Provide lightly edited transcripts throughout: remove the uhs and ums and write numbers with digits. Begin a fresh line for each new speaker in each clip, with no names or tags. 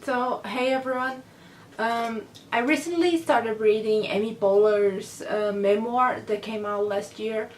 So, hey everyone. I recently started reading Amy Poehler's memoir that came out last year.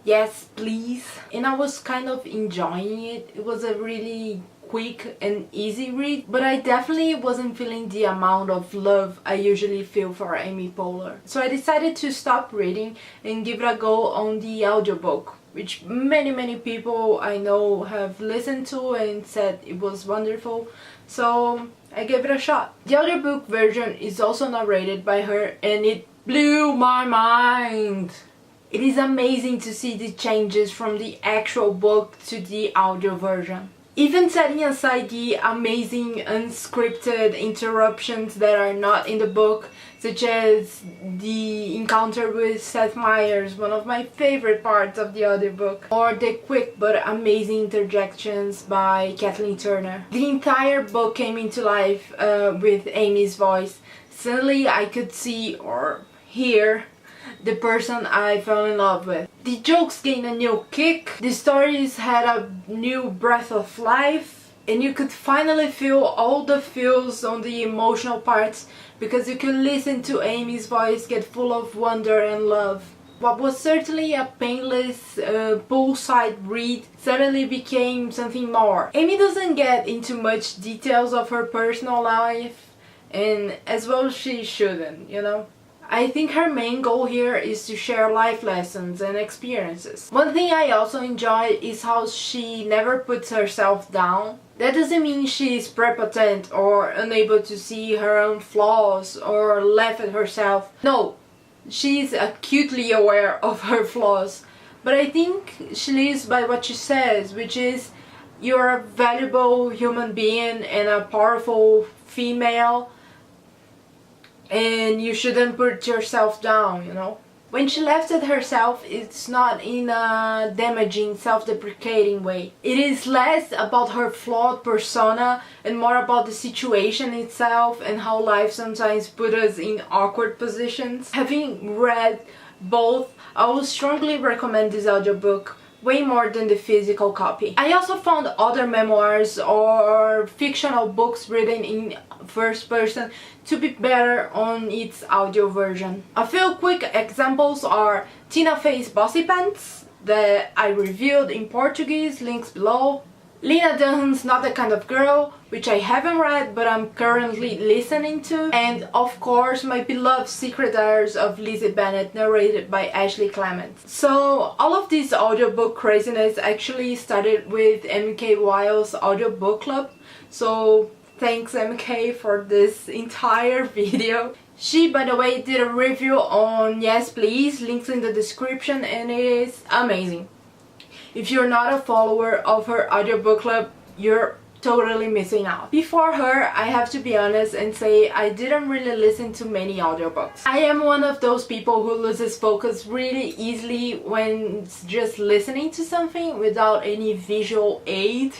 Yes, please. And I was kind of enjoying it. It was a really quick and easy read, but I definitely wasn't feeling the amount of love I usually feel for Amy Poehler. So I decided to stop reading and give it a go on the audiobook, which many people I know have listened to and said it was wonderful. So I gave it a shot. The audiobook version is also narrated by her and it blew my mind. It is amazing to see the changes from the actual book to the audio version. Even setting aside the amazing unscripted interruptions that are not in the book, such as the encounter with Seth Meyers, one of my favorite parts of the audiobook, or the quick but amazing interjections by Kathleen Turner. The entire book came into life with Amy's voice. Suddenly I could see or hear the person I fell in love with. The jokes gained a new kick, the stories had a new breath of life, and you could finally feel all the feels on the emotional parts because you could listen to Amy's voice get full of wonder and love. What was certainly a painless poolside read suddenly became something more. Amy doesn't get into much details of her personal life, and as well she shouldn't, you know. I think her main goal here is to share life lessons and experiences. One thing I also enjoy is how she never puts herself down. That doesn't mean she is prepotent or unable to see her own flaws or laugh at herself. No, she is acutely aware of her flaws. But I think she lives by what she says, which is, you're a valuable human being and a powerful female, and you shouldn't put yourself down, you know. When she laughs at herself, it's not in a damaging, self-deprecating way. It is less about her flawed persona and more about the situation itself and how life sometimes puts us in awkward positions. Having read both, I would strongly recommend this audiobook way more than the physical copy. I also found other memoirs or fictional books written in first person to be better on its audio version. A few quick examples are Tina Fey's Bossy Pants that I reviewed in Portuguese, links below. Lena Dunham's Not That Kind of Girl, which I haven't read but I'm currently listening to. And of course my beloved Secret Diaries of Lizzie Bennet, narrated by Ashley Clement. So all of this audiobook craziness actually started with Kate Wile's audiobook club. So thanks MK for this entire video. She, by the way, did a review on Yes Please, links in the description, and it is amazing. If you're not a follower of her audiobook club, you're totally missing out. Before her, I have to be honest and say I didn't really listen to many audiobooks. I am one of those people who loses focus really easily when just listening to something without any visual aid.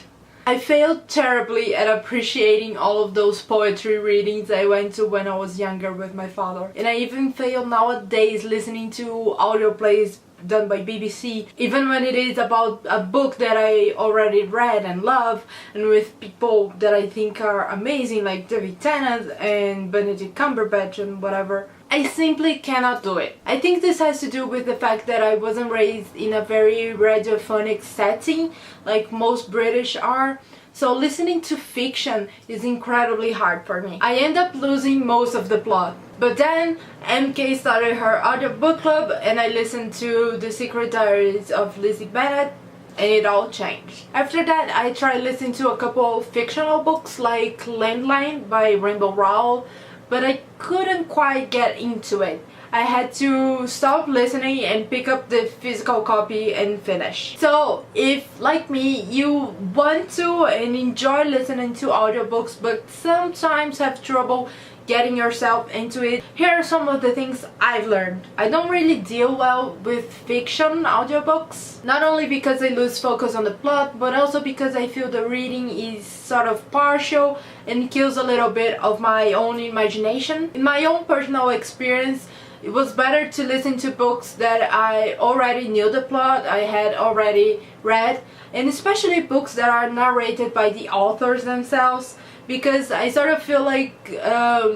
I failed terribly at appreciating all of those poetry readings I went to when I was younger with my father. And I even fail nowadays listening to audio plays done by BBC, even when it is about a book that I already read and love, and with people that I think are amazing like David Tennant and Benedict Cumberbatch and whatever. I simply cannot do it. I think this has to do with the fact that I wasn't raised in a very radiophonic setting like most British are. So listening to fiction is incredibly hard for me. I end up losing most of the plot. But then MK started her audiobook club and I listened to The Secret Diaries of Lizzie Bennet and it all changed. After that I tried listening to a couple fictional books like Landline by Rainbow Rowell, but I couldn't quite get into it. I had to stop listening and pick up the physical copy and finish. So if, like me, you want to and enjoy listening to audiobooks but sometimes have trouble getting yourself into it, here are some of the things I've learned. I don't really deal well with fiction audiobooks, not only because I lose focus on the plot, but also because I feel the reading is sort of partial and kills a little bit of my own imagination. In my own personal experience, it was better to listen to books that I already knew the plot, I had already read, and especially books that are narrated by the authors themselves, because I sort of feel like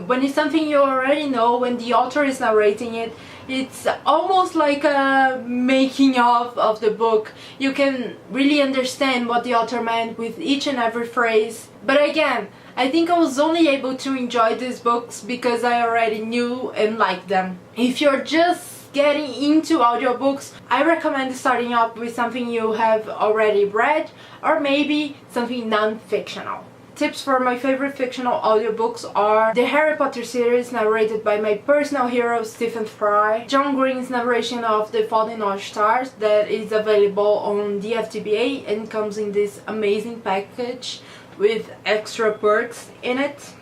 when it's something you already know, when the author is narrating it, it's almost like a making of the book. You can really understand what the author meant with each and every phrase. But again, I think I was only able to enjoy these books because I already knew and liked them. If you're just getting into audiobooks, I recommend starting off with something you have already read, or maybe something non-fictional. Tips for my favorite fictional audiobooks are the Harry Potter series narrated by my personal hero Stephen Fry, John Green's narration of The Fault in Our Stars that is available on the FTBA and comes in this amazing package with extra perks in it,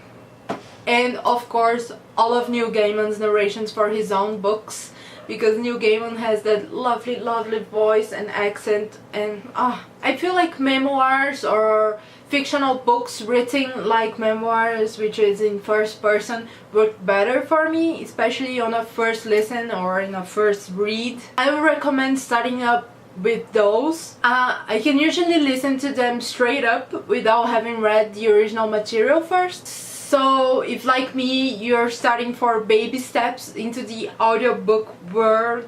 and of course all of Neil Gaiman's narrations for his own books, because Neil Gaiman has that lovely voice and accent, and I feel like memoirs or fictional books written like memoirs, which is in first person, work better for me, especially on a first listen or in a first read. I would recommend starting up with those. I can usually listen to them straight up without having read the original material first. So if, like me, you're starting for baby steps into the audiobook world,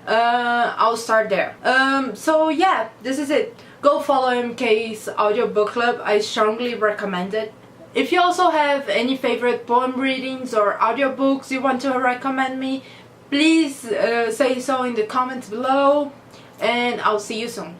I'll start there. So yeah, this is it. Go follow MK's audiobook club. I strongly recommend it. If you also have any favorite poem readings or audiobooks you want to recommend me, please say so in the comments below, and I'll see you soon.